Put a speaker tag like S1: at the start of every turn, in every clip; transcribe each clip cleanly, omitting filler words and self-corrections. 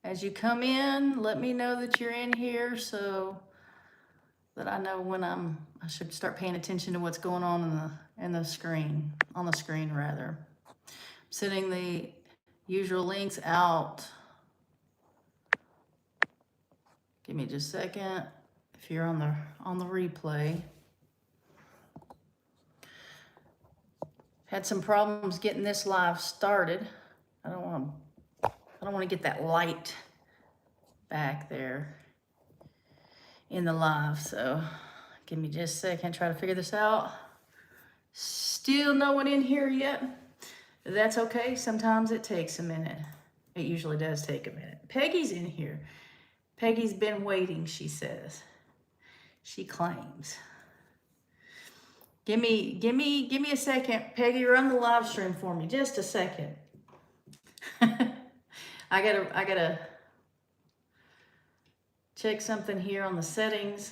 S1: As you come in, let me know that you're in here so that I know when I should start paying attention to what's going on on the screen rather. I'm sending the usual links out. Give me just a second if you're on the replay. Had some problems getting this live started. I don't want to get that light back there in the live, so give me just a second, try to figure this out. Still no one in here yet. That's okay, sometimes it takes a minute. It usually does take a minute. Peggy's in here. Peggy's been waiting, she says. She claims. Give me a second. Peggy, run the live stream for me, just a second. I gotta check something here on the settings.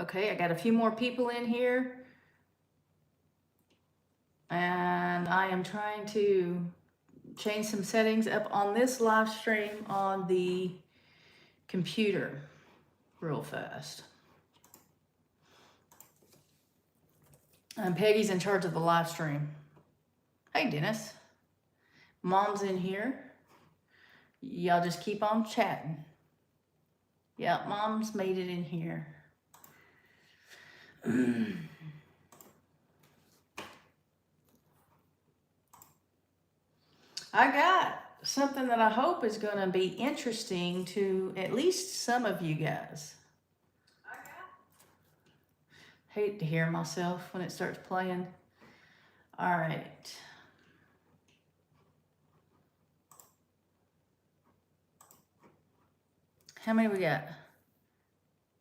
S1: Okay, I got a few more people in here. And I am trying to change some settings up on this live stream on the computer real fast. And Peggy's in charge of the live stream. Hey, Dennis. Mom's in here. Y'all just keep on chatting. Yeah, Mom's made it in here. I got something that I hope is going to be interesting to at least some of you guys. Hate to hear myself when it starts playing. All right. How many we got? I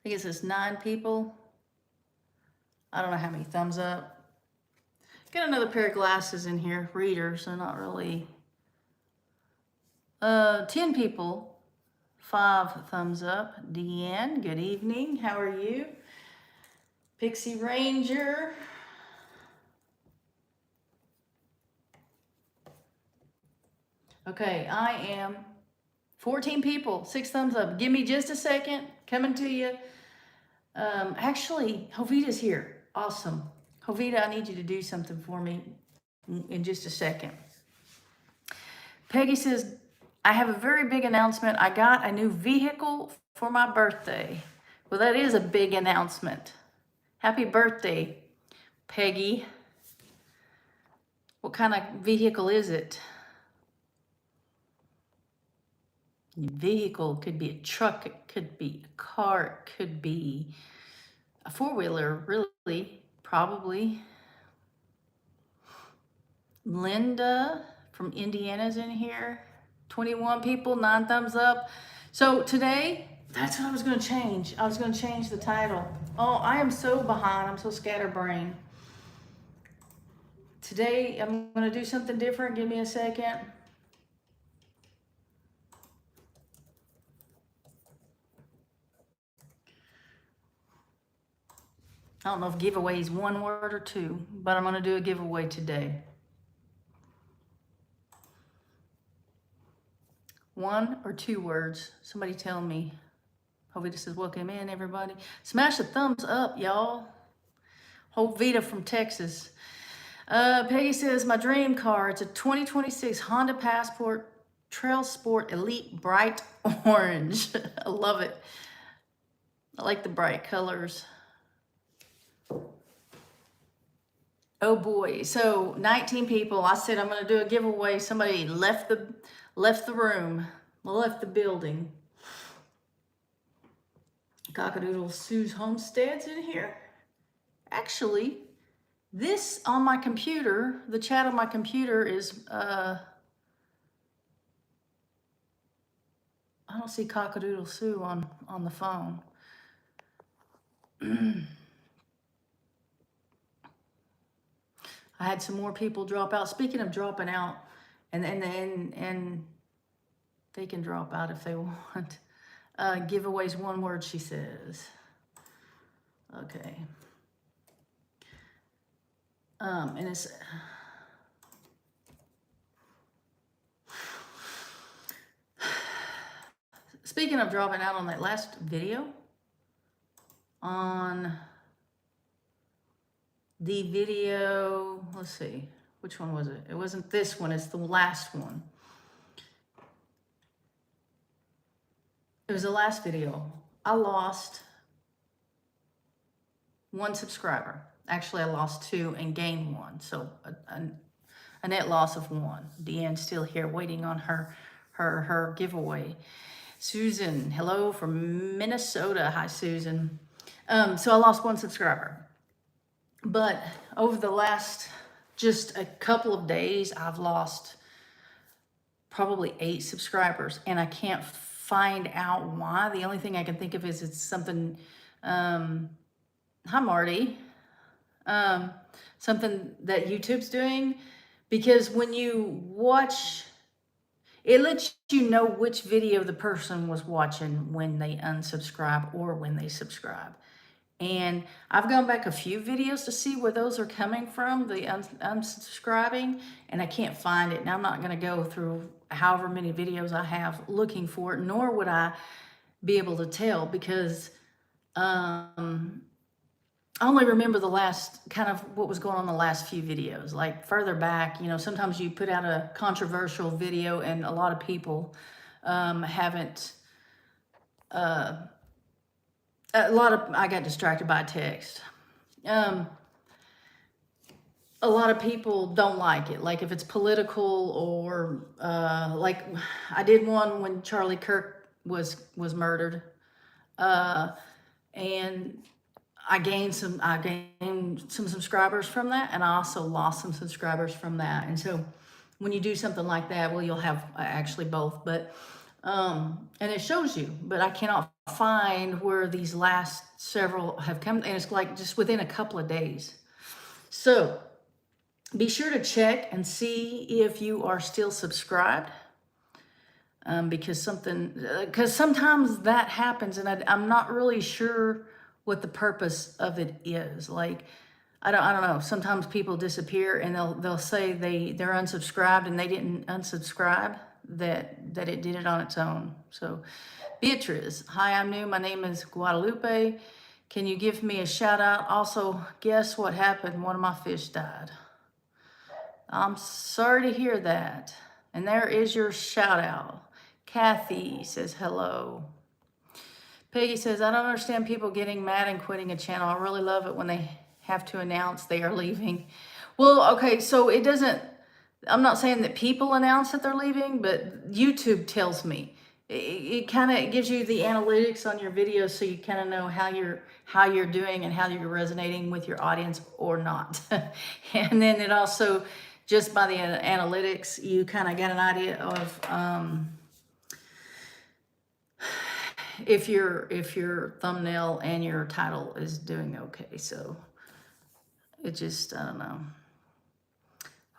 S1: think it says 9 people. I don't know how many thumbs up. Got another pair of glasses in here. Readers, they're not really. 10 people. 5 thumbs up. Deanne, good evening. How are you? Pixie Ranger. Okay, I am 14 people. 6 thumbs up. Give me just a second. Coming to you. Actually, Jovita's here. Awesome. Jovita, I need you to do something for me in just a second. Peggy says, I have a very big announcement. I got a new vehicle for my birthday. Well, that is a big announcement. Happy birthday, Peggy. What kind of vehicle is it? Vehicle could be a truck, it could be a car, it could be a 4-wheeler, really, probably. Linda from Indiana's in here. 21 people, 9 thumbs up. So today, that's what I was going to change. I was going to change the title. Oh, I am so behind. I'm so scatterbrained. Today, I'm going to do something different. Give me a second. I don't know if giveaway is 1 word or 2, but I'm going to do a giveaway today. 1 or 2 words. Somebody tell me. Jovita says, welcome in, everybody. Smash the thumbs up, y'all. Jovita from Texas. Peggy says, my dream car, it's a 2026 Honda Passport Trail Sport Elite Bright Orange. I love it. I like the bright colors. Oh boy, so 19 people. I said I'm going to do a giveaway. Somebody left the room, left the building. Cockadoodle Sue's Homestead's in here. Actually, this on my computer, the chat on my computer is, I don't see Cockadoodle Sue on the phone. I had some more people drop out. Speaking of dropping out, and they can drop out if they want. Giveaways 1 word, she says. Okay. And it's, speaking of dropping out on that last video, on the video, let's see, which one was it? It wasn't this one, it's the last one. It was the last video. I lost 1 subscriber. Actually, I lost 2 and gained 1. So a net loss of 1. Deanne's still here waiting on her giveaway. Susan, hello from Minnesota. Hi, Susan. So I lost 1 subscriber. But over the last just a couple of days, I've lost probably 8 subscribers, and I can't find out why. The only thing I can think of is it's something, hi Marty, something that YouTube's doing, because when you watch, it lets you know which video the person was watching when they unsubscribe or when they subscribe. And I've gone back a few videos to see where those are coming from, the unsubscribing, and I can't find it. And I'm not going to go through however many videos I have looking for it, nor would I be able to tell, because I only remember the last, kind of what was going on in the last few videos. Like further back, you know, sometimes you put out a controversial video and a lot of people haven't... I got distracted by text. A lot of people don't like it. Like if it's political or like I did one when Charlie Kirk was murdered, and I gained some subscribers from that, and I also lost some subscribers from that. And so when you do something like that, well, you'll have actually both, but and it shows you, but I cannot find where these last several have come, and it's like just within a couple of days. So be sure to check and see if you are still subscribed, because sometimes that happens, and I'm not really sure what the purpose of it is. Like I don't know. Sometimes people disappear and they'll say they're unsubscribed and they didn't unsubscribe, that it did it on its own. So Beatrice, hi, I'm new. My name is Guadalupe. Can you give me a shout out? Also, guess what happened? One of my fish died. I'm sorry to hear that. And there is your shout out. Kathy says hello. Peggy says, I don't understand people getting mad and quitting a channel. I really love it when they have to announce they are leaving. Well, okay, so it doesn't, I'm not saying that people announce that they're leaving, but YouTube tells me. It kind of gives you the analytics on your videos, so you kind of know how you're doing and how you're resonating with your audience or not. And then it also, just by the analytics, you kind of get an idea of if your thumbnail and your title is doing okay. So it just, I don't know.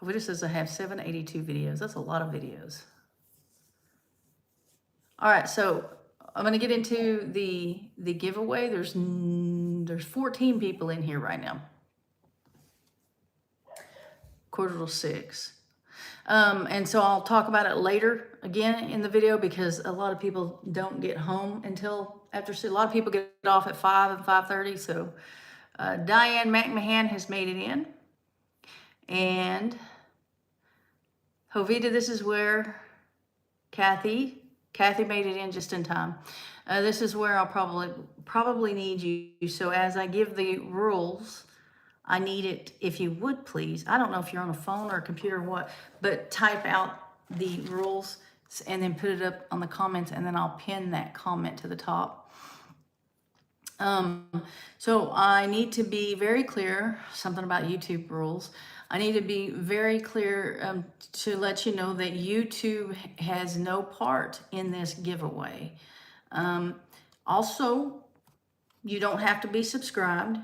S1: It says I have 782 videos. That's a lot of videos. All right, so I'm going to get into the giveaway. There's 14 people in here right now. 5:45. And so I'll talk about it later again in the video, because a lot of people don't get home until after. A lot of people get off at 5 and 5:30. So Diane McMahon has made it in. And Jovita, this is where Kathy made it in just in time. This is where I'll probably need you. So as I give the rules, I need it, if you would please. I don't know if you're on a phone or a computer or what, but type out the rules and then put it up on the comments, and then I'll pin that comment to the top. So I need to be very clear, something about YouTube rules. I need to be very clear to let you know that YouTube has no part in this giveaway. Also, you don't have to be subscribed.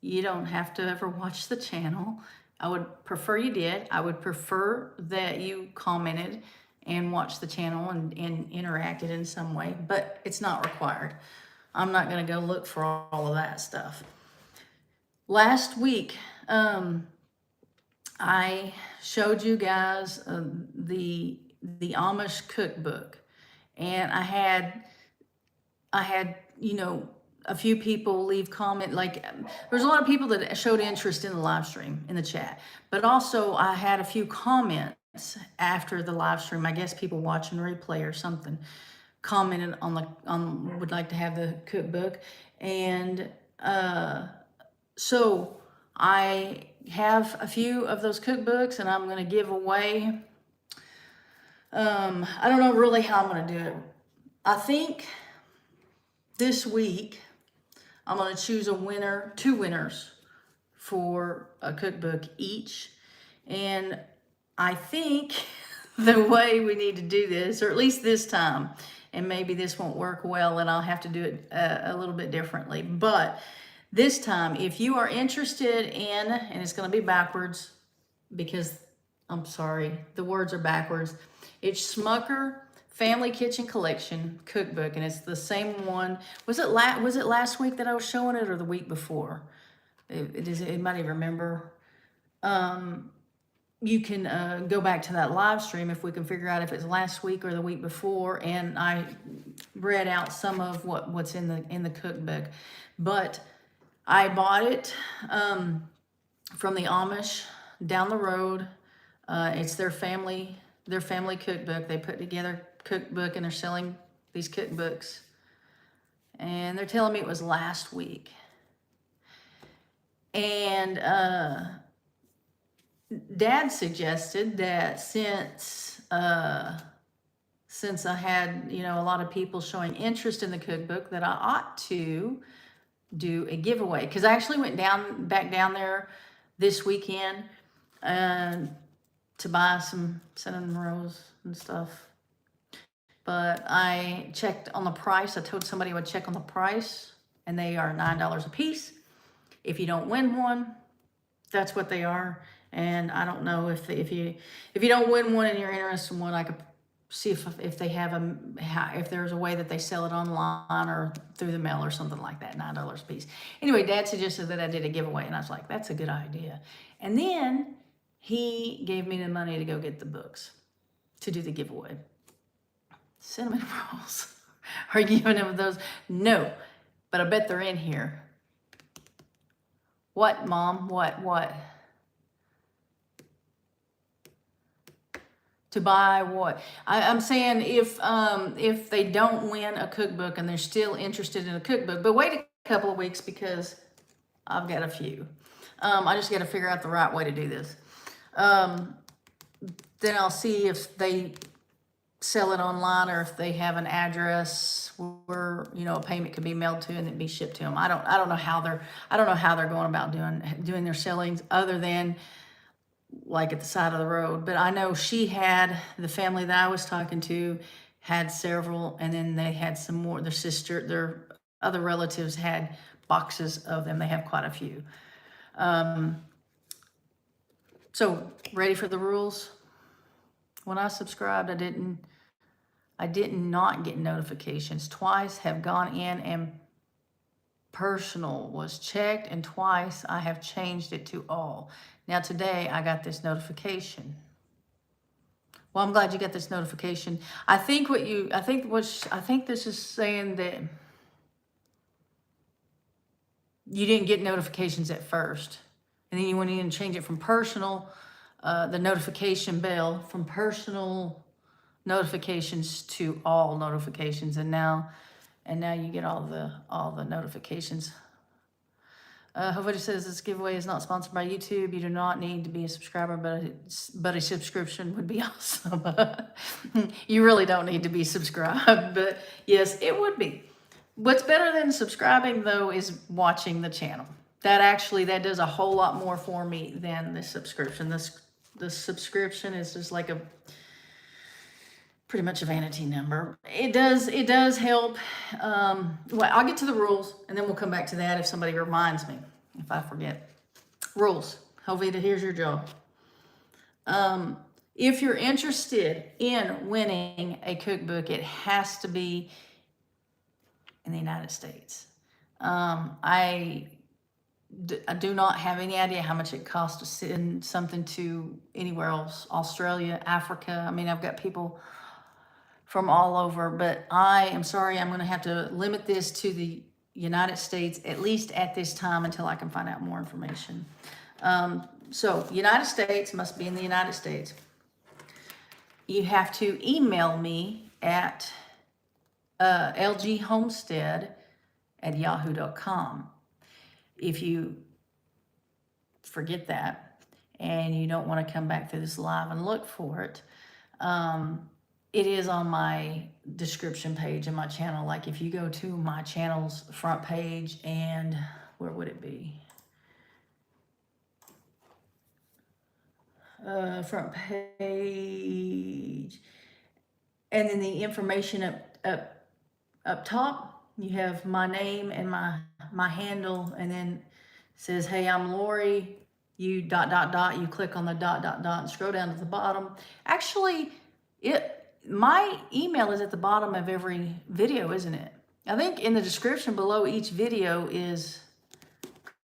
S1: You don't have to ever watch the channel. I would prefer you did. I would prefer that you commented and watched the channel and interacted in some way, but it's not required. I'm not going to go look for all of that stuff. Last week, I showed you guys the Amish cookbook, and I had, you know, a few people leave comment, like there's a lot of people that showed interest in the live stream in the chat, but also I had a few comments after the live stream. I guess people watching replay or something commented on would like to have the cookbook, and so I have a few of those cookbooks, and I'm going to give away. I don't know really how I'm going to do it. I think this week I'm going to choose a winner, 2 winners for a cookbook each. And I think the way we need to do this, or at least this time, and maybe this won't work well and I'll have to do it a little bit differently, but this time, if you are interested in, and it's going to be backwards because I'm sorry, the words are backwards. It's Smucker Family Kitchen Collection Cookbook, and it's the same one. Was it last week that I was showing it, or the week before? Anybody remember? You can go back to that live stream if we can figure out if it's last week or the week before, and I read out some of what's in the cookbook. But I bought it from the Amish down the road. It's their family cookbook. They put together cookbook, and they're selling these cookbooks. And they're telling me it was last week. And Dad suggested that since I had, you know, a lot of people showing interest in the cookbook, that I ought to do a giveaway, because I actually went back down there this weekend to buy some cinnamon rolls and stuff. But I checked on the price. I told somebody I would check on the price, and they are $9 a piece. If you don't win one, that's what they are. And I don't know if you don't win one and you're interested in one, I could see if they have if there's a way that they sell it online or through the mail or something like that. $9 a piece. Anyway, Dad suggested that I did a giveaway, and I was like, that's a good idea. And then he gave me the money to go get the books to do the giveaway. Cinnamon rolls. Are you giving them those? No, but I bet they're in here. What, Mom? What? To buy what? I'm saying if they don't win a cookbook and they're still interested in a cookbook, but wait a couple of weeks because I've got a few. I just got to figure out the right way to do this. Then I'll see if they sell it online or if they have an address where, you know, a payment could be mailed to and it be shipped to them. I don't know how they're going about doing their sellings, other than like at the side of the road. But I know the family that I was talking to had several, and then they had some more. Their other relatives had boxes of them. They have quite a few. So ready for the rules? When I subscribed, I did not get notifications. Twice have gone in and personal was checked, and twice I have changed it to all. Now today I got this notification. Well, I'm glad you got this notification. I think this is saying that you didn't get notifications at first, and then you went in and changed it from personal, the notification bell, from personal notifications to all notifications, and now you get all the notifications. Hopefully says this giveaway is not sponsored by YouTube. You do not need to be a subscriber, but a subscription would be awesome. You really don't need to be subscribed, but yes, it would be. What's better than subscribing though is watching the channel. That does a whole lot more for me than the subscription. The subscription is just like pretty much a vanity number. It does help. Well, I'll get to the rules and then we'll come back to that if somebody reminds me, if I forget. Rules. Jovita, here's your job. If you're interested in winning a cookbook, it has to be in the United States. I I do not have any idea how much it costs to send something to anywhere else, Australia, Africa. I mean, I've got people from all over, but I am sorry, I'm going to have to limit this to the United States, at least at this time, until I can find out more information. So United States must be in the United States. You have to email me at lghomestead@yahoo.com. If you forget that and you don't want to come back through this live and look for it, it is on my description page in my channel. Like if you go to my channel's front page, and where would it be? Front page, and then the information up top, you have my name and my handle, and then it says, hey, I'm Lorie, you ... you click on the ... and scroll down to the bottom. Actually, my email is at the bottom of every video, isn't it? I think in the description below each video is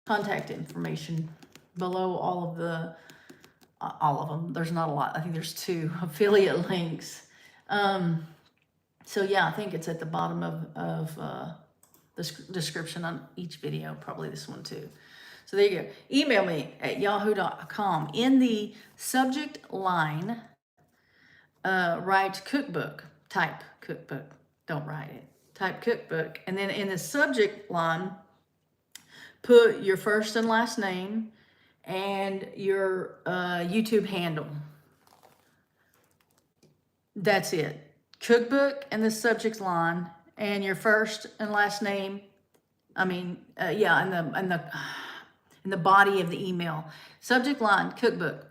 S1: contact information below all of them. There's not a lot. I think there's 2 affiliate links. So yeah, I think it's at the bottom of the description on each video, probably this one too. So there you go. Email me at yahoo.com. In the subject line, write cookbook. Type cookbook. Don't write it. Type cookbook. And then in the subject line, put your first and last name and your YouTube handle. That's it. Cookbook and the subject line and your first and last name. I mean, yeah, in the body of the email. Subject line, cookbook.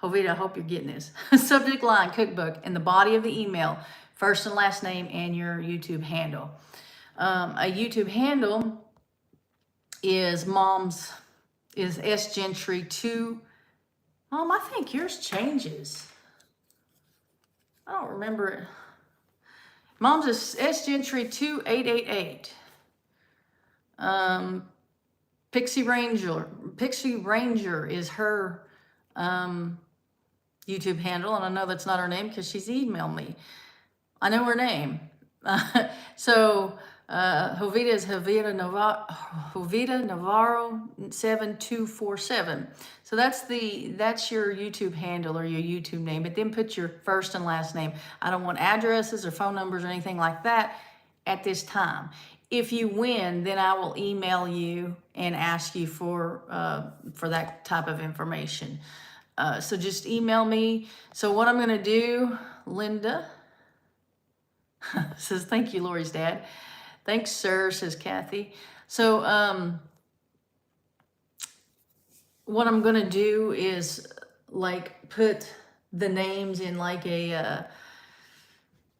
S1: Jovita, I hope you're getting this. Subject line, cookbook, in the body of the email, first and last name and your YouTube handle. A YouTube handle is S Gentry 2. Mom, I think yours changes. I don't remember it. Mom's is S Gentry 2888. Pixie Ranger is her YouTube handle, and I know that's not her name because she's emailed me. I know her name. So Jovita is Jovita Navarro 7247. So that's your YouTube handle or your YouTube name, but then put your first and last name. I don't want addresses or phone numbers or anything like that at this time. If you win, then I will email you and ask you for that type of information. So just email me. So what I'm gonna do, Linda says, thank you, Lorie's dad. Thanks, sir, says Kathy. So what I'm gonna do is like put the names in like an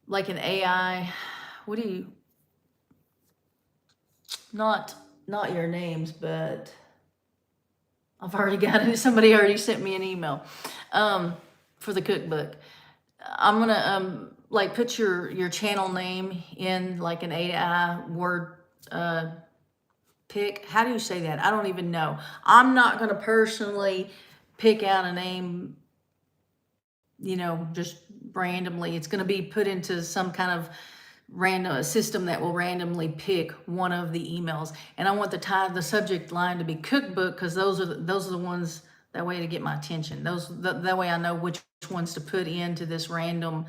S1: AI. What do you? Not your names, but I've already got it. Somebody already sent me an email for the cookbook. I'm gonna like put your channel name in like an AI word pick. How do you say that? I don't even know. I'm not gonna personally pick out a name, just randomly. It's gonna be put into some kind of random system that will randomly pick one of the emails, and I want the subject line to be cookbook, because those are the ones, that way to get my attention. That way I know which ones to put into this random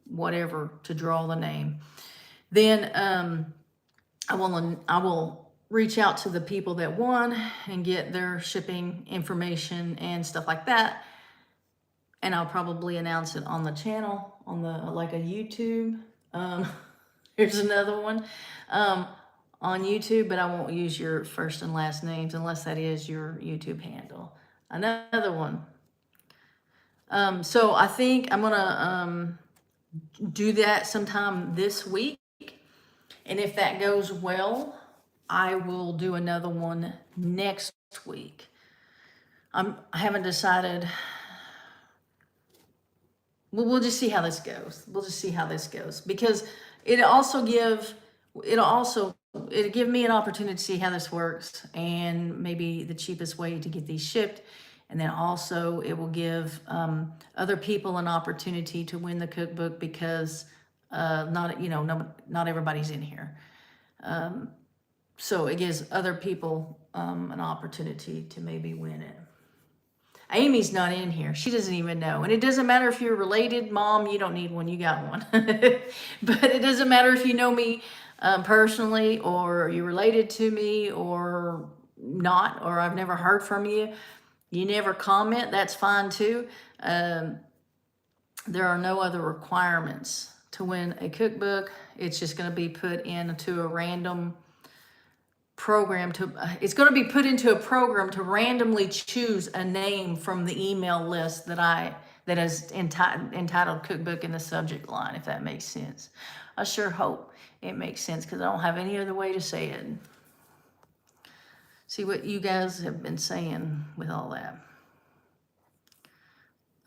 S1: whatever to draw the name. Then I will reach out to the people that won and get their shipping information and stuff like that. And I'll probably announce it on the channel, on like a YouTube. Here's another one on YouTube, but I won't use your first and last names unless that is your YouTube handle. Another one. So I think I'm gonna do that sometime this week. And if that goes well, I will do another one next week. I haven't decided. We'll just see how this goes. Because it'll also it'll give me an opportunity to see how this works and maybe the cheapest way to get these shipped. And then also it will give other people an opportunity to win the cookbook because not everybody's in here. So it gives other people an opportunity to maybe win it. Amy's not in here. She doesn't even know. And it doesn't matter if you're related. Mom, you don't need one. You got one. But it doesn't matter if you know me personally, or you're related to me or not, or I've never heard from you. You never comment. That's fine too. There are no other requirements to win a cookbook. It's just going to be put into a random program it's going to be put into a program to randomly choose a name from the email list that is entitled cookbook in the subject line, if that makes sense. I sure hope it makes sense because I don't have any other way to say it. See what you guys have been saying with all that.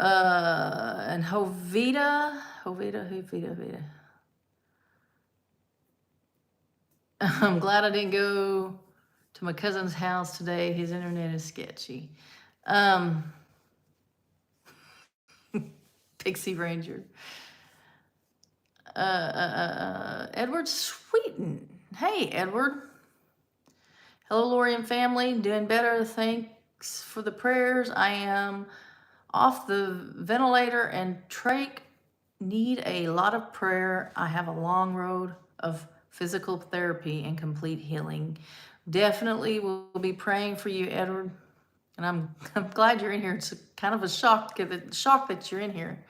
S1: And Hovita. I'm glad I didn't go to my cousin's house today. His internet is sketchy. Pixie Ranger. Edward Sweeten. Hey, Edward. Hello, Lorie and family. Doing better. Thanks for the prayers. I am off the ventilator and trach. Need a lot of prayer. I have a long road of physical therapy and complete healing. Definitely will be praying for you, Edward. And I'm glad you're in here. It's kind of a shock that you're in here.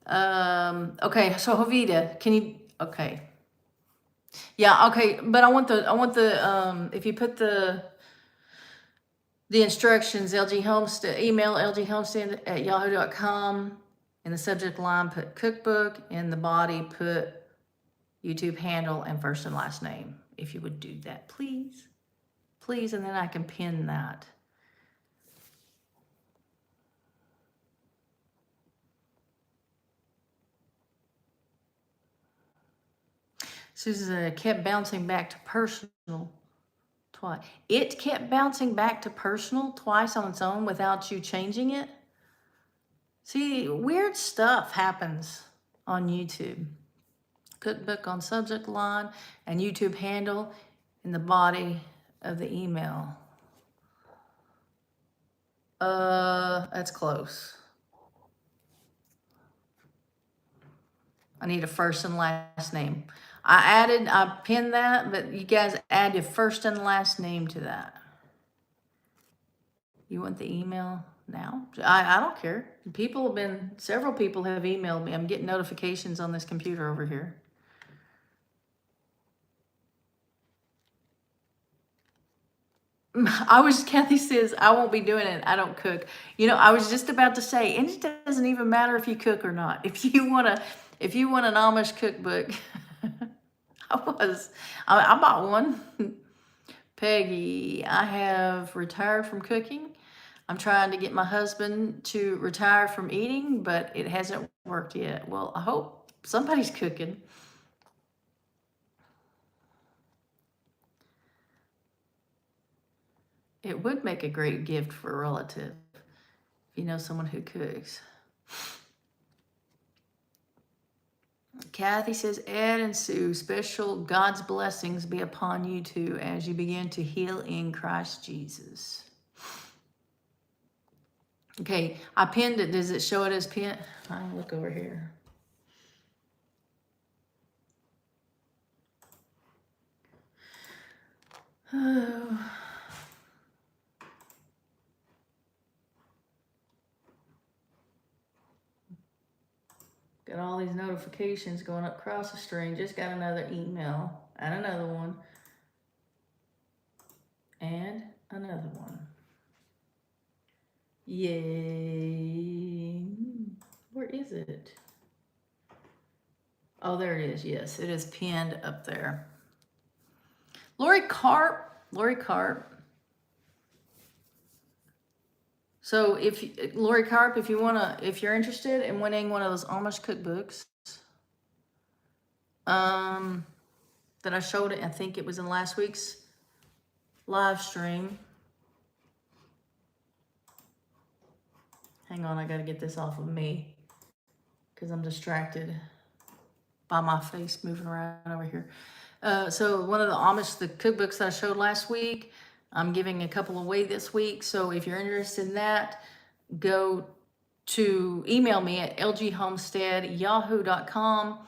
S1: Okay, so Hovita, can you, okay. Yeah, okay, but I want the if you put the instructions, LG Homestead, email lghomestead@yahoo.com. In the subject line, put cookbook. In the body, put YouTube handle and first and last name. If you would do that, please. Please, and then I can pin that. Susan kept bouncing back to personal twice. It kept bouncing back to personal twice on its own without you changing it. See, weird stuff happens on YouTube. Cookbook on subject line and YouTube handle in the body of the email. That's close. I need a first and last name. I pinned that, but you guys add your first and last name to that. You want the email now? I don't care. Several people have emailed me. I'm getting notifications on this computer over here. Kathy says, I won't be doing it. I don't cook. I was just about to say, and it doesn't even matter if you cook or not. If you want an Amish cookbook, I bought one. Peggy, I have retired from cooking. I'm trying to get my husband to retire from eating, but it hasn't worked yet. Well, I hope somebody's cooking. It would make a great gift for a relative if you know someone who cooks. Kathy says, Ed and Sue, special God's blessings be upon you two as you begin to heal in Christ Jesus. Okay, I pinned it. Does it show it as pinned? I'll look over here. Oh. Got all these notifications going across the screen. Just got another email and another one and another one. Yay. Where is it? Oh, there it is. Yes, it is pinned up there. Lorie Carp. So Lorie Carp, if you're interested in winning one of those Amish cookbooks, that I showed it. I think it was in last week's live stream. Hang on, I gotta get this off of me because I'm distracted by my face moving around over here. So one of the cookbooks that I showed last week, I'm giving a couple away this week. So if you're interested in that, go to email me at lghomestead@yahoo.com.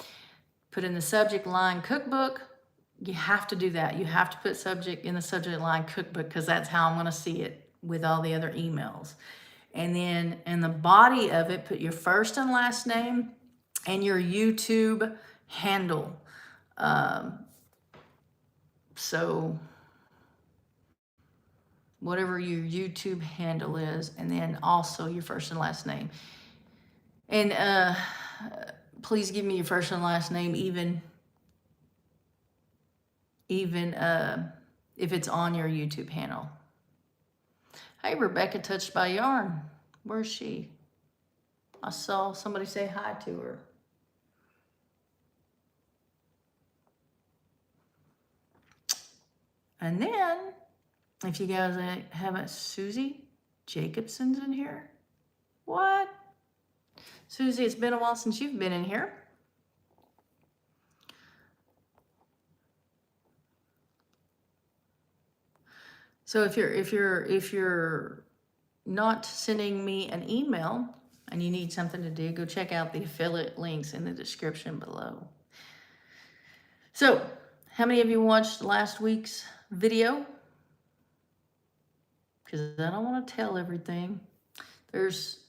S1: Put in the subject line cookbook. You have to do that. You have to put subject in the subject line cookbook because that's how I'm going to see it with all the other emails. And then in the body of it, put your first and last name and your YouTube handle. So whatever your YouTube handle is, and then also your first and last name. And please give me your first and last name, even if it's on your YouTube handle. Hey, Rebecca Touched by Yarn. Where's she? I saw somebody say hi to her. And then, if you guys haven't, Susie Jacobson's in here. What? Susie, it's been a while since you've been in here. So if you're not sending me an email and you need something to do, go check out the affiliate links in the description below. So, how many of you watched last week's video? Because I don't want to tell everything. These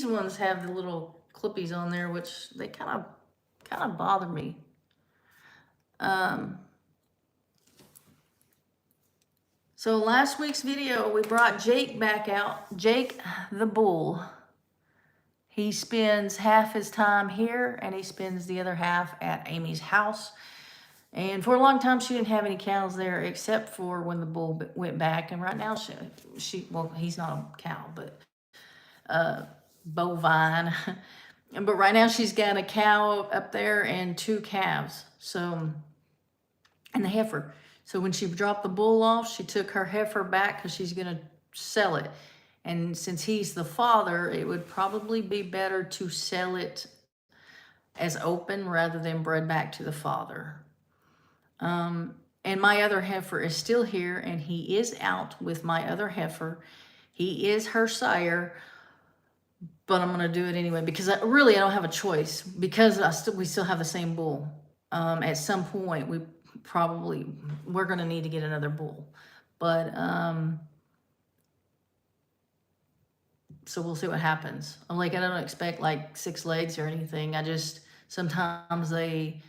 S1: ones have the little clippies on there, which they kind of bother me. So last week's video, we brought Jake back out. Jake the bull. He spends half his time here and he spends the other half at Amy's house. And for a long time, she didn't have any cows there except for when the bull went back. And right now, well, he's not a cow, but bovine. But right now, she's got a cow up there and 2 calves. So, and the heifer. So when she dropped the bull off, she took her heifer back because she's going to sell it. And since he's the father, it would probably be better to sell it as open rather than bred back to the father. And my other heifer is still here, and he is out with my other heifer. He is her sire, but I'm going to do it anyway because I don't have a choice because we still have the same bull. At some point, we're going to need to get another bull. But so we'll see what happens. I don't expect like 6 legs or anything. Sometimes they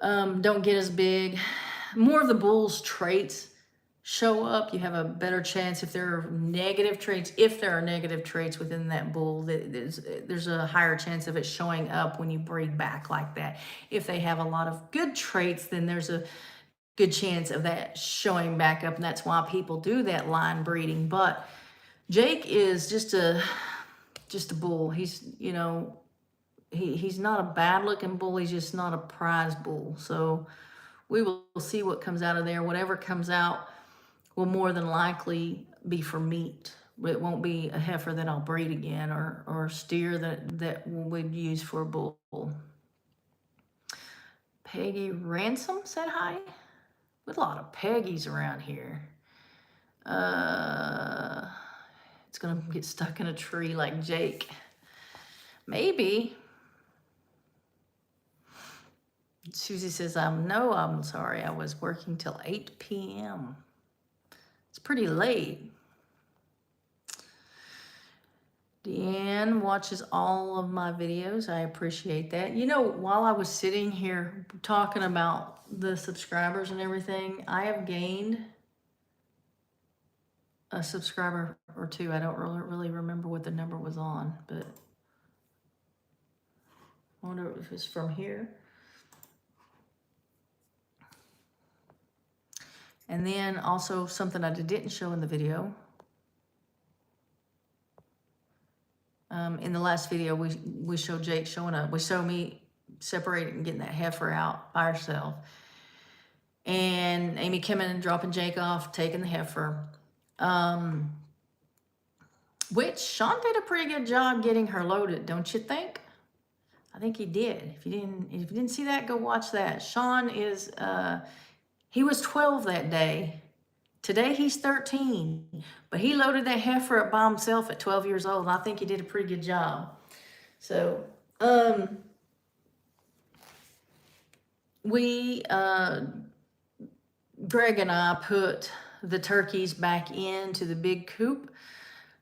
S1: don't get as big. More of the bull's traits show up. You have a better chance if there are negative traits. If there are negative traits within that bull, there's a higher chance of it showing up when you breed back like that. If they have a lot of good traits, then there's a good chance of that showing back up, and that's why people do that line breeding. But Jake is just a bull. He's he's not a bad looking bull. He's just not a prize bull. So we will see what comes out of there. Whatever comes out will more than likely be for meat. It won't be a heifer that I'll breed again or steer that we'd use for a bull. Peggy Ransom said hi. With a lot of Peggies around here. It's gonna get stuck in a tree like Jake. Maybe. Susie says, no, I'm sorry. I was working till 8 p.m. It's pretty late. Deanne watches all of my videos. I appreciate that. While I was sitting here talking about the subscribers and everything, I have gained a subscriber or 2. I don't really remember what the number was on, but I wonder if it's from here. And then also something I didn't show in the video. In the last video, we showed Jake showing up. We showed me separating and getting that heifer out by herself. And Amy coming and dropping Jake off, taking the heifer. Which Sean did a pretty good job getting her loaded, don't you think? I think he did. If you didn't see that, go watch that. Sean is, he was 12 that day. Today he's 13, but he loaded that heifer up by himself at 12 years old. And I think he did a pretty good job. So, Greg and I put the turkeys back into the big coop.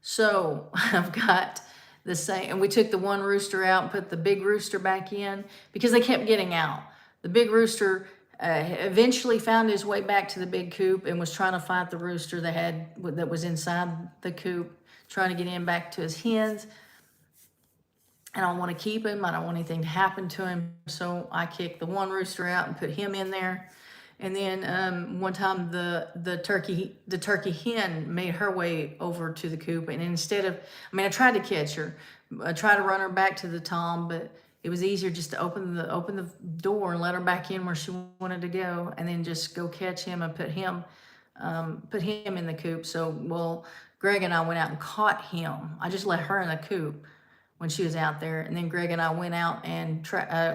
S1: So I've got the same, and we took the one rooster out and put the big rooster back in because they kept getting out. The big rooster eventually found his way back to the big coop and was trying to fight the rooster that was inside the coop, trying to get in back to his hens. And I don't want to keep him. I don't want anything to happen to him. So I kicked the one rooster out and put him in there. And then one time the turkey hen made her way over to the coop, and instead of, I tried to catch her, I tried to run her back to the tom, but it was easier just to open the door and let her back in where she wanted to go, and then just go catch him and put him in the coop. So, well, Greg and I went out and caught him. I just let her in the coop when she was out there. And then Greg and I went out and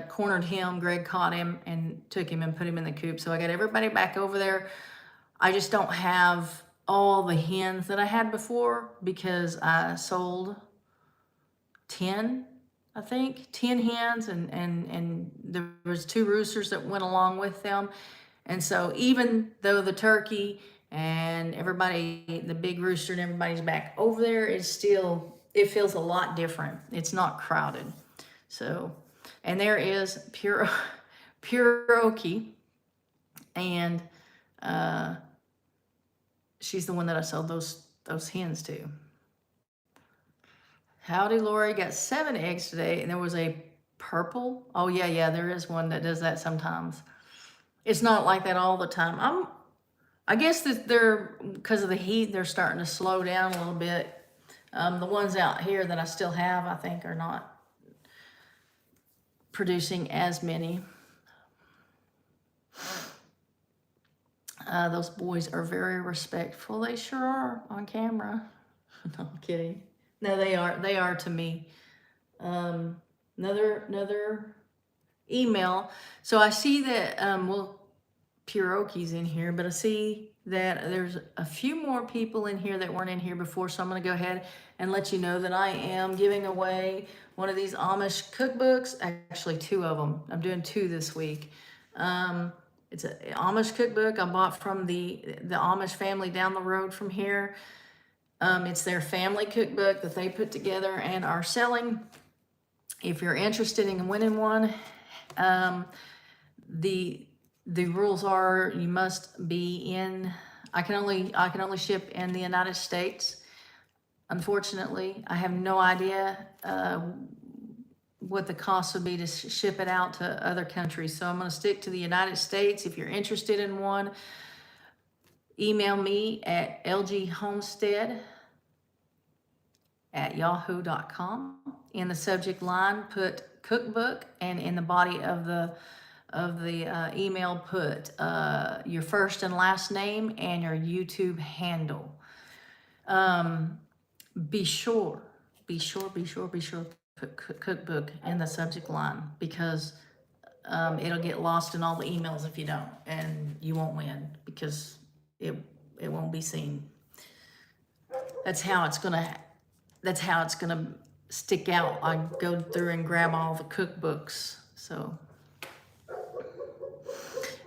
S1: cornered him. Greg caught him and took him and put him in the coop. So I got everybody back over there. I just don't have all the hens that I had before because I sold 10, I think, 10 hens, and there was 2 roosters that went along with them. And so even though the turkey and everybody, the big rooster and everybody's back over there, it's still, it feels a lot different. It's not crowded. So, and there is Puroki, and she's the one that I sold those hens to. Howdy, Lorie. Got 7 eggs today, and there was a purple. Oh yeah, there is one that does that sometimes. It's not like that all the time. I guess that they're, because of the heat, they're starting to slow down a little bit. The ones out here that I still have, I think, are not producing as many. Those boys are very respectful. They sure are on camera. No, I'm kidding. No, they are. They are to me. Another email. So I see that, well, Puroki's in here, but I see that there's a few more people in here that weren't in here before, so I'm going to go ahead and let you know that I am giving away one of these Amish cookbooks. Actually, 2 of them. I'm doing 2 this week. It's an Amish cookbook I bought from the Amish family down the road from here. It's their family cookbook that they put together and are selling. If you're interested in winning one, the rules are you must be in, I can only ship in the United States. Unfortunately, I have no idea what the cost would be to ship it out to other countries. So I'm going to stick to the United States. If you're interested in one, email me at lghomestead@yahoo.com. In the subject line, put cookbook, and in the body of the email, put your first and last name and your YouTube handle. Be sure put cookbook in the subject line, because it'll get lost in all the emails if you don't, and you won't win because it won't be seen. That's how it's gonna stick out. I go through and grab all the cookbooks. So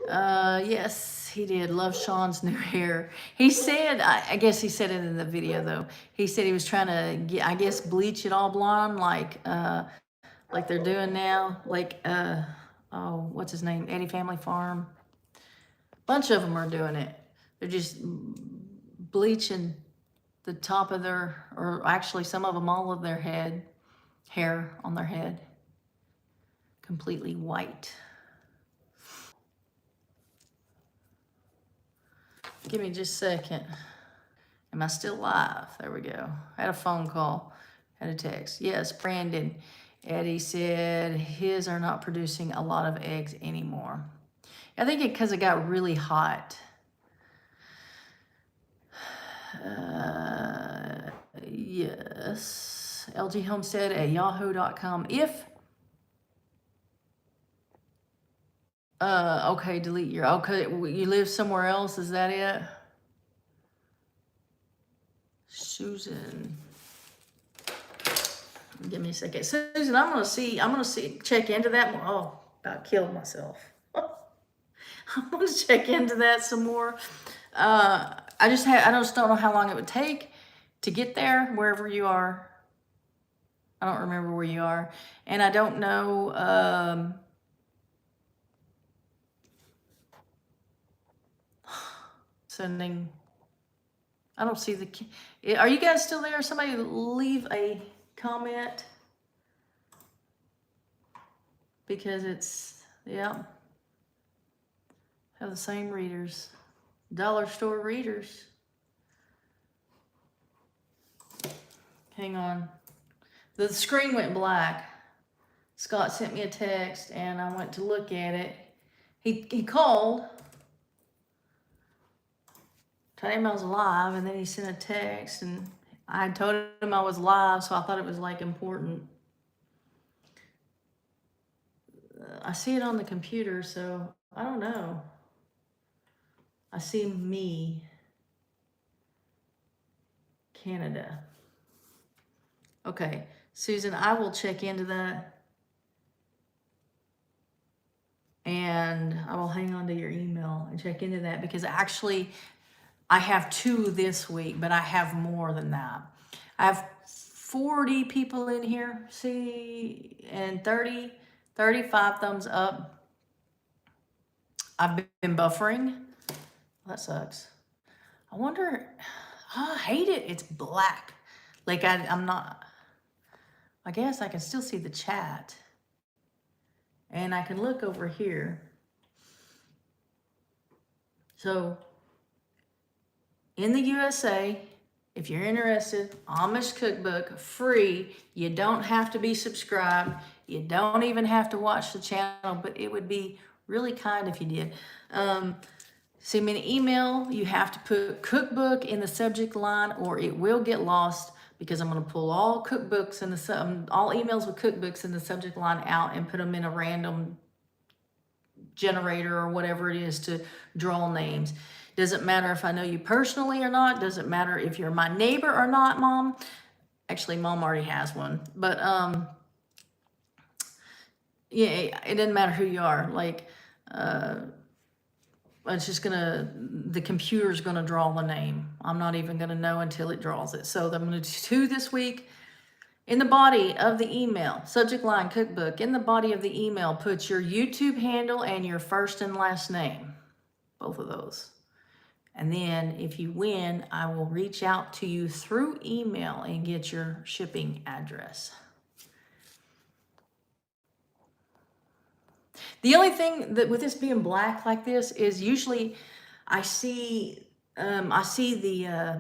S1: yes, he did. Love Sean's new hair. He said, I guess he said it in the video though. He said he was trying to get, I guess, bleach it all blonde like they're doing now. Like, oh, what's his name? Eddie Family Farm. Bunch of them are doing it. They're just bleaching the top of their, or actually some of them all of their hair on their head. Completely white. Give me just a second. Am I still live? There we go. I had a phone call. Had a text. Yes, Brandon. Eddie said his are not producing a lot of eggs anymore. I think because it got really hot. Yes. lghomestead at yahoo.com. If okay, delete your, okay, you live somewhere else, is that it? Susan. Give me a second. Susan, I'm gonna see, check into that more. Oh, about killed myself. I'm gonna check into that some more. I just don't know how long it would take to get there, wherever you are. I don't remember where you are. And I don't know, sending, I don't see the, are you guys still there? Somebody leave a comment. Because it's, yeah, have the same readers. Dollar store readers. Hang on. The screen went black. Scott sent me a text and I went to look at it. He called, told him I was live, and then he sent a text and I told him I was live, so I thought it was like important. I see it on the computer, so I don't know. I see me, Canada. Okay, Susan, I will check into that. And I will hang on to your email and check into that, because actually I have 2 this week, but I have more than that. I have 40 people in here, see, and 35 thumbs up. I've been buffering. That sucks. I wonder, I hate it. It's black. Like I'm not, I guess I can still see the chat. And I can look over here. So in the USA, if you're interested, Amish cookbook, free. You don't have to be subscribed. You don't even have to watch the channel, but it would be really kind if you did. Send me an email. You have to put cookbook in the subject line or it will get lost, because I'm going to pull all cookbooks in all emails with cookbooks in the subject line out and put them in a random generator or whatever it is to draw names. Doesn't matter if I know you personally or not. Doesn't matter if you're my neighbor or not, Mom. Actually, Mom already has one. But yeah, it doesn't matter who you are. Like, it's just the computer's gonna draw the name. I'm not even gonna know until it draws it. So I'm gonna do 2 this week. In the body of the email, subject line cookbook, in the body of the email, put your YouTube handle and your first and last name, both of those. And then if you win, I will reach out to you through email and get your shipping address. The only thing that with this being black like this is usually I see the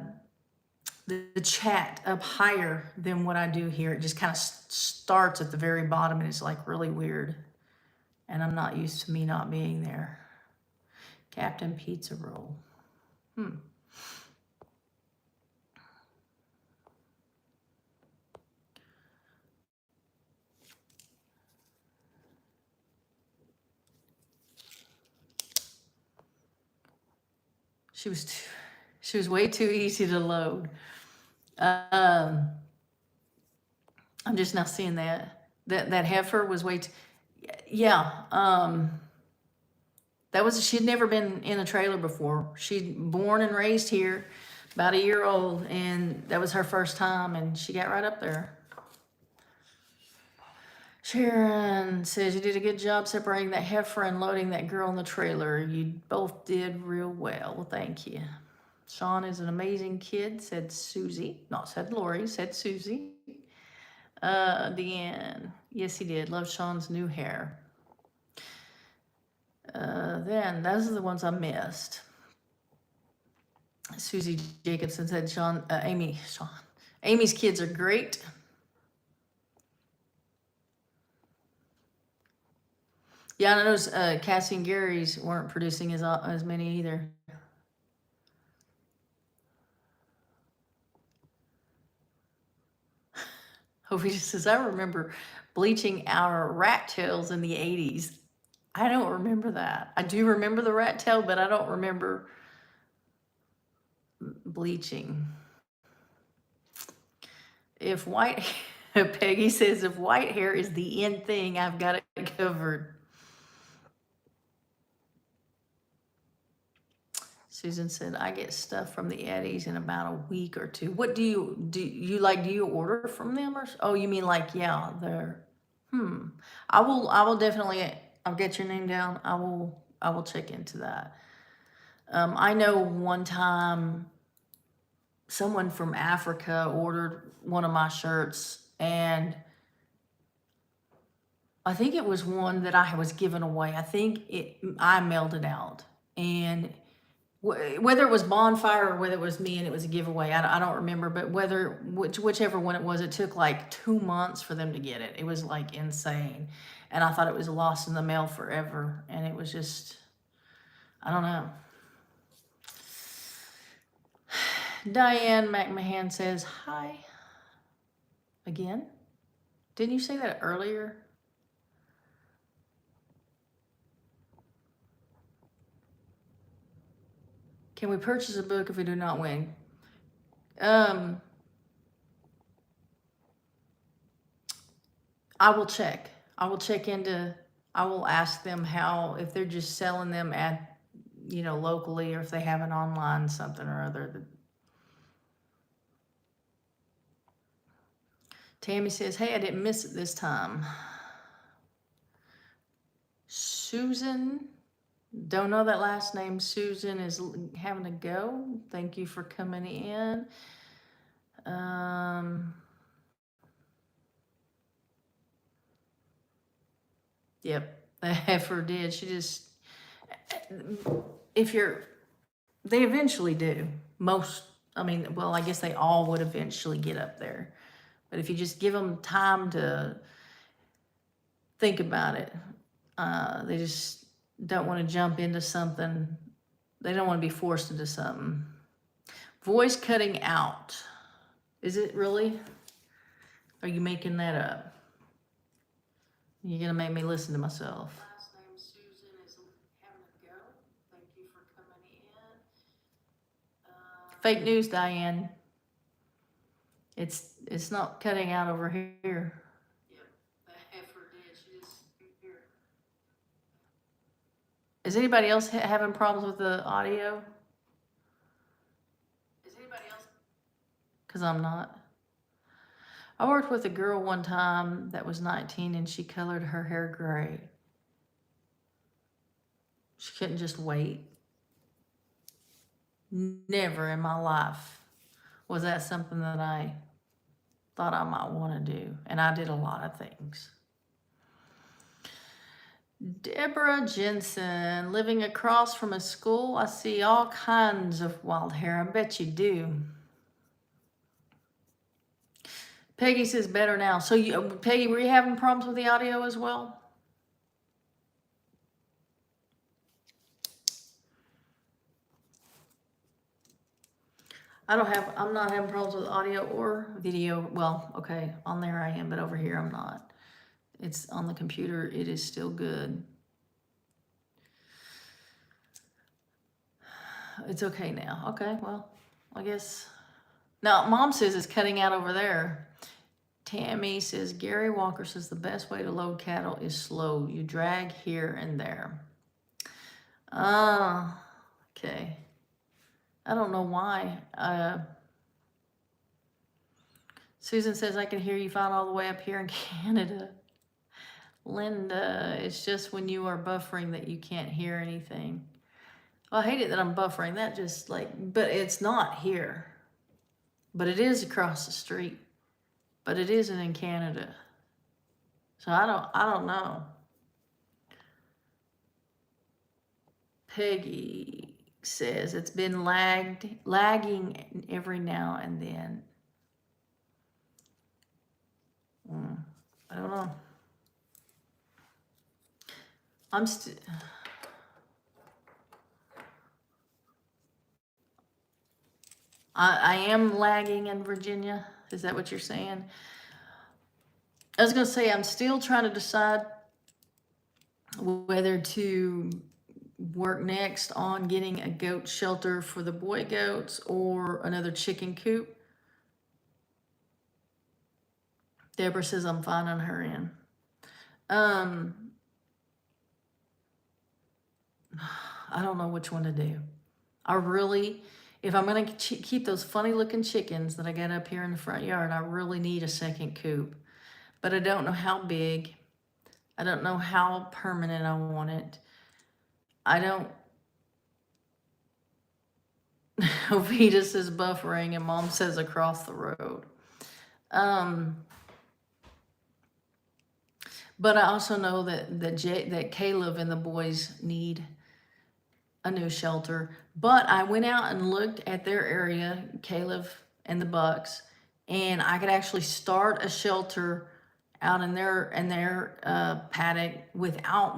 S1: chat up higher than what I do here. It just kind of starts at the very bottom and it's like really weird. And I'm not used to me not being there. Captain Pizza Roll. She was way too easy to load. I'm just now seeing that heifer was way too, yeah. She'd never been in a trailer before. She'd born and raised here, about a year old, and that was her first time, and she got right up there. Sharon says, you did a good job separating that heifer and loading that girl in the trailer. You both did real well. Well, thank you. Sean is an amazing kid, said Susie. Not said Lorie, said Susie. Deanne. Yes, he did. Love Sean's new hair. Then, those are the ones I missed. Susie Jacobson said, Amy's kids are great. Yeah, I noticed Cassie and Gary's weren't producing as many either. Hope says, I remember bleaching our rat tails in the 80s. I don't remember that. I do remember the rat tail, but I don't remember bleaching. If white, Peggy says, if white hair is the in thing, I've got it covered. Susan said, I get stuff from the Eddies in about a week or two. What do you order from them? Or, oh, you mean like, yeah, they're, I will definitely, I'll get your name down. I will check into that. I know one time someone from Africa ordered one of my shirts, and I think it was one that I was giving away. I mailed it out, and whether it was Bonfire or whether it was me and it was a giveaway, I don't remember, but whichever one it was, it took like 2 months for them to get it. It was like insane. And I thought it was lost in the mail forever. And it was just, I don't know. Diane McMahon says, hi. Again? Didn't you say that earlier? Can we purchase a book if we do not win? I will check. I will ask them if they're just selling them at, locally, or if they have an online something or other. Tammy says, hey, I didn't miss it this time. Susan, don't know that last name. Susan is having to go. Thank you for coming in. Yep, the heifer did. She just, they eventually do. I guess they all would eventually get up there. But if you just give them time to think about it, they just don't want to jump into something. They don't want to be forced into something. Voice cutting out. Is it really? Are you making that up? You're going to make me listen to myself. Last name Susan is having to go. Thank you for coming in. Fake news, Diane. It's not cutting out over here. Yep, the heifer did. She just here. Is anybody else having problems with the audio? Is anybody else? Because I'm not. I worked with a girl one time that was 19 and she colored her hair gray. She couldn't just wait. Never in my life was that something that I thought I might want to do. And I did a lot of things. Deborah Jensen, living across from a school, I see all kinds of wild hair. I bet you do. Peggy says better now. So, Peggy, were you having problems with the audio as well? I'm not having problems with audio or video. Well, okay, on there I am, but over here I'm not. It's on the computer, it is still good. It's okay now. Okay, well, I guess. Now, Mom says it's cutting out over there. Tammy says, Gary Walker says the best way to load cattle is slow. You drag here and there. Okay. I don't know why. Susan says, I can hear you fine all the way up here in Canada. Linda, it's just when you are buffering that you can't hear anything. Well, I hate it that I'm buffering. That just but it's not here. But it is across the street. But it isn't in Canada. So I don't know. Peggy says it's been lagging every now and then. I don't know. I am lagging in Virginia. Is that what you're saying? I was gonna say, I'm still trying to decide whether to work next on getting a goat shelter for the boy goats or another chicken coop. Deborah says I'm fine on her end. I don't know which one to do. I really, if I'm going to keep those funny looking chickens that I got up here in the front yard, I really need a second coop. But I don't know how big. I don't know how permanent I want it. I don't. Vetus is buffering and Mom says across the road. But I also know that Caleb and the boys need a new shelter. But I went out and looked at their area, Caleb and the Bucks, and I could actually start a shelter out in their paddock without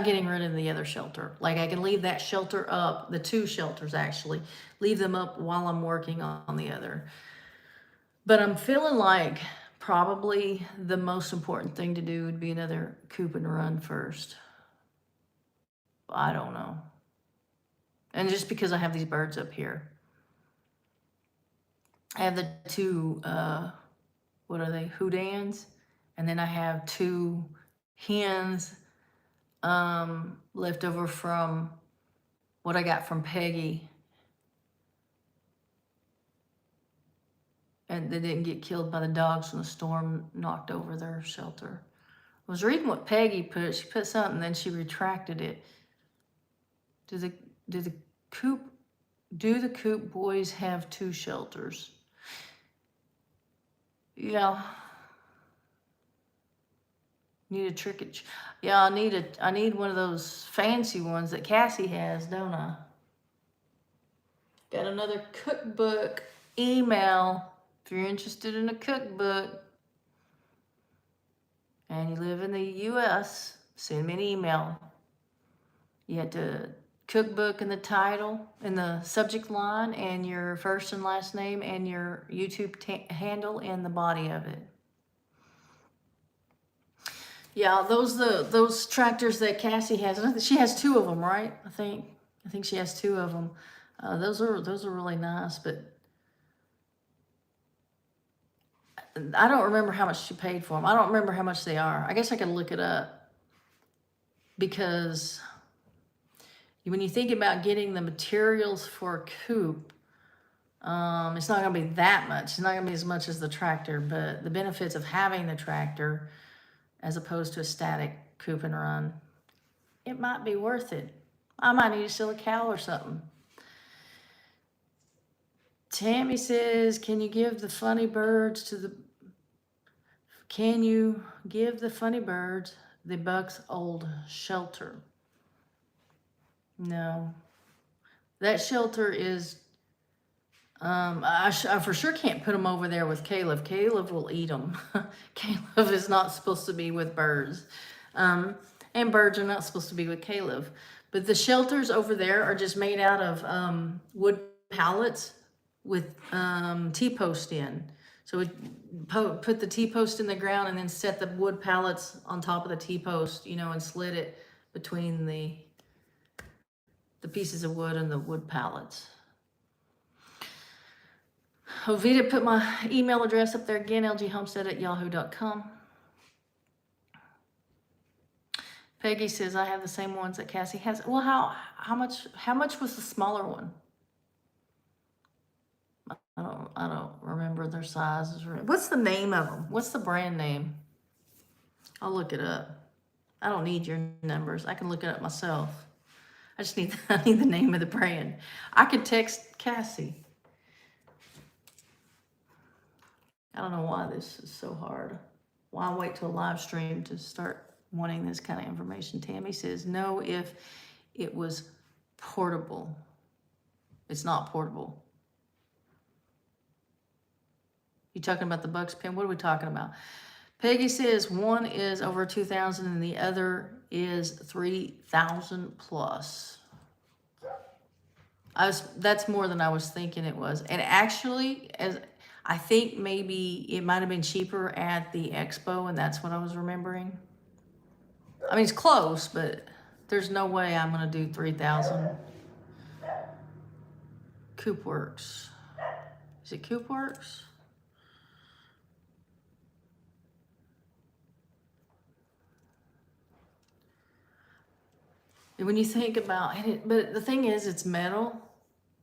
S1: getting rid of the other shelter. Like I can leave that shelter up, the two shelters actually, leave them up while I'm working on the other. But I'm feeling like probably the most important thing to do would be another coop and run first. I don't know. And just because I have these birds up here. I have the two, what are they, Houdans? And then I have two hens left over from what I got from Peggy. And they didn't get killed by the dogs when the storm knocked over their shelter. I was reading what Peggy put. She put something, then she retracted it. Do the coop boys have two shelters? Yeah. Need a trick. Yeah, I need one of those fancy ones that Cassie has, don't I? Got another cookbook email. If you're interested in a cookbook and you live in the US, send me an email. You have to cookbook in the title, in the subject line, and your first and last name and your YouTube handle in the body of it. Yeah, those tractors that Cassie has. She has two of them, right? I think she has two of them. Those are really nice, but I don't remember how much she paid for them. I don't remember how much they are. I guess I could look it up, because when you think about getting the materials for a coop, it's not going to be that much. It's not going to be as much as the tractor, but the benefits of having the tractor as opposed to a static coop and run, it might be worth it. I might need to steal a cow or something. Tammy says, can you give the funny birds the Bucks' old shelter? No. That shelter is, I for sure can't put them over there with Caleb. Caleb will eat them. Caleb is not supposed to be with birds. And birds are not supposed to be with Caleb. But the shelters over there are just made out of wood pallets with T-post in. So we put the T-post in the ground and then set the wood pallets on top of the T-post, and slid it between the pieces of wood and the wood pallets. Ovita put my email address up there again, lghomestead@yahoo.com. Peggy says, I have the same ones that Cassie has. Well, how much was the smaller one? I don't remember their sizes. What's the name of them? What's the brand name? I'll look it up. I don't need your numbers. I can look it up myself. I need the name of the brand. I could text Cassie. I don't know why this is so hard. Why wait till a live stream to start wanting this kind of information? Tammy says, no, if it was portable. It's not portable. You talking about the Bucks pen? What are we talking about? Peggy says one is over 2,000 and the other is 3,000 plus. That's more than I was thinking it was. And actually, as I think maybe it might have been cheaper at the expo, and that's what I was remembering. I mean, it's close, but there's no way I'm gonna do 3,000. Coop Works. Is it Coop Works? When you think about it, but the thing is, it's metal,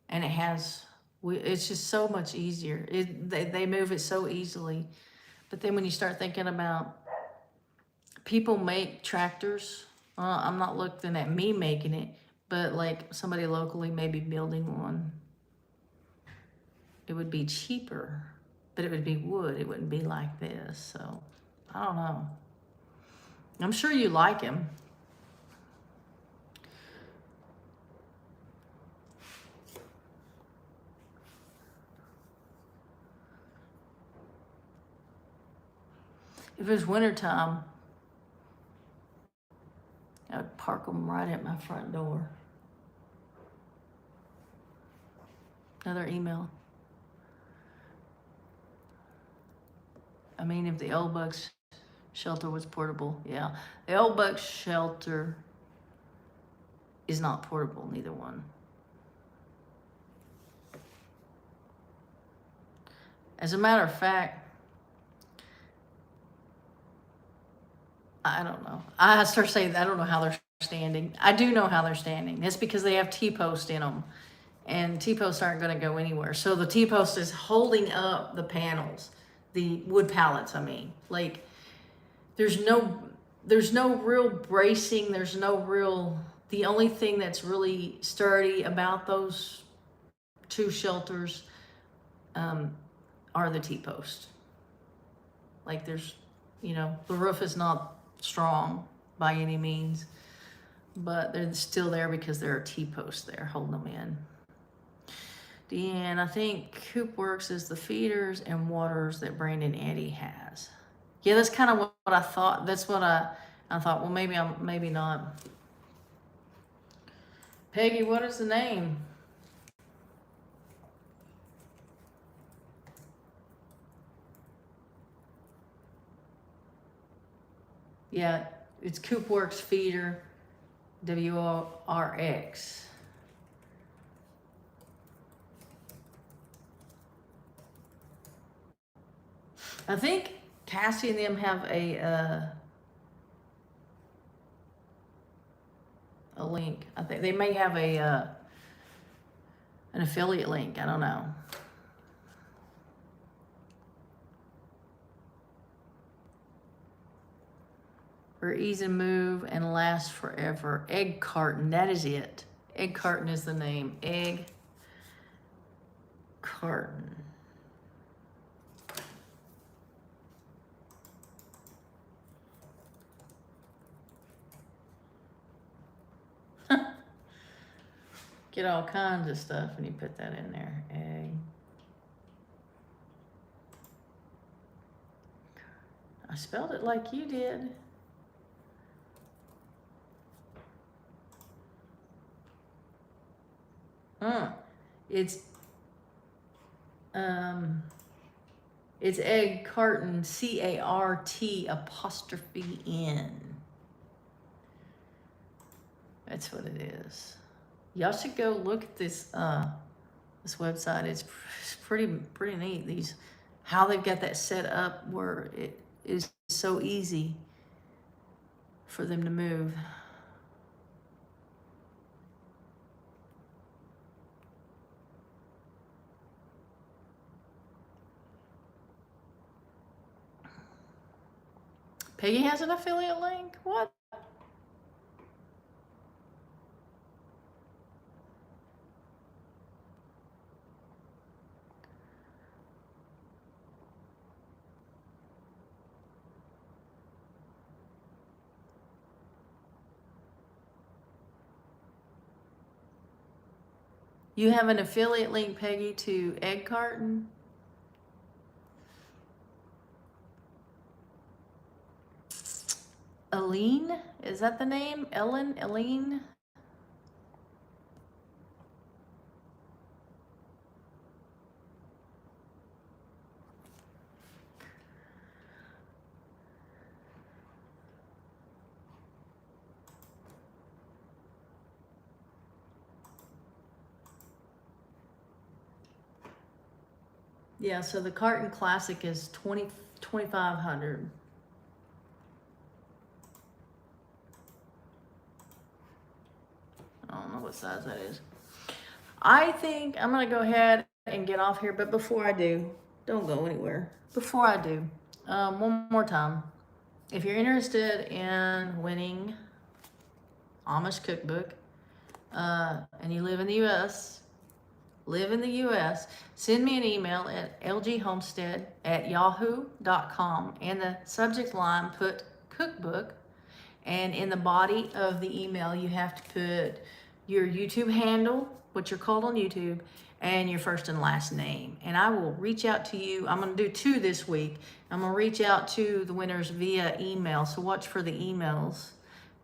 S1: and it's just so much easier. They move it so easily. But then when you start thinking about people make tractors, I'm not looking at me making it, but like somebody locally maybe building one. It would be cheaper, but it would be wood. It wouldn't be like this. So I don't know. I'm sure you like him. If it was wintertime, I would park them right at my front door. Another email. I mean, if the old Bucks shelter was portable, yeah. The old Bucks shelter is not portable, neither one. As a matter of fact, I don't know. I start saying I don't know how they're standing. I do know how they're standing. It's because they have T-post in them, and T-posts aren't going to go anywhere. So the T-post is holding up the panels, the wood pallets. I mean, like there's no real bracing. There's no real. The only thing that's really sturdy about those two shelters are the T-posts. Like there's, the roof is not strong by any means, but they're still there because there are T-posts there holding them in. Deanne, I think Coop Works is the feeders and waters that Brandon Eddy has. Yeah, that's kind of what I thought. That's what I thought. Well, maybe not. Peggy, what is the name? Yeah, it's Coop Works feeder, WRX. I think Cassie and them have a link. I think they may have an affiliate link. I don't know. For ease and move and last forever. Egg carton, that is it. Egg carton is the name. Egg carton. Get all kinds of stuff and you put that in there. Egg. I spelled it like you did. It's egg carton, CART''N. That's what it is. Y'all should go look at this this website. It's pretty neat. How they've got that set up where it is so easy for them to move. Peggy has an affiliate link? What? You have an affiliate link, Peggy, to Egg Carton? Aline? Is that the name? Eileen? Yeah, so the Carton Classic is 2,500. I don't know what size that is. I think I'm gonna go ahead and get off here, but before I do, don't go anywhere. Before I do, one more time. If you're interested in winning Amish cookbook, and you live in the U.S., send me an email at lghomestead@yahoo.com. In the subject line, put cookbook. And in the body of the email, you have to put your YouTube handle, what you're called on YouTube, and your first and last name. And I will reach out to you. I'm going to do 2 this week. I'm going to reach out to the winners via email. So watch for the emails.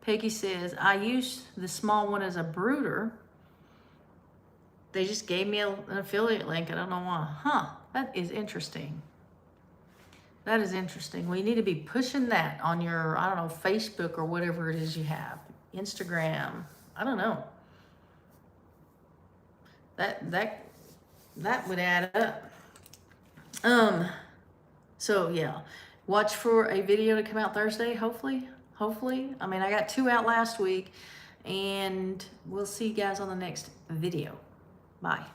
S1: Peggy says, I used the small one as a brooder. They just gave me an affiliate link. I don't know why. Huh, that is interesting. That is interesting. We need to be pushing that on your, I don't know, Facebook or whatever it is you have. Instagram. I don't know. That would add up. So yeah. Watch for a video to come out Thursday, hopefully. I mean, I got 2 out last week, and we'll see you guys on the next video. Bye.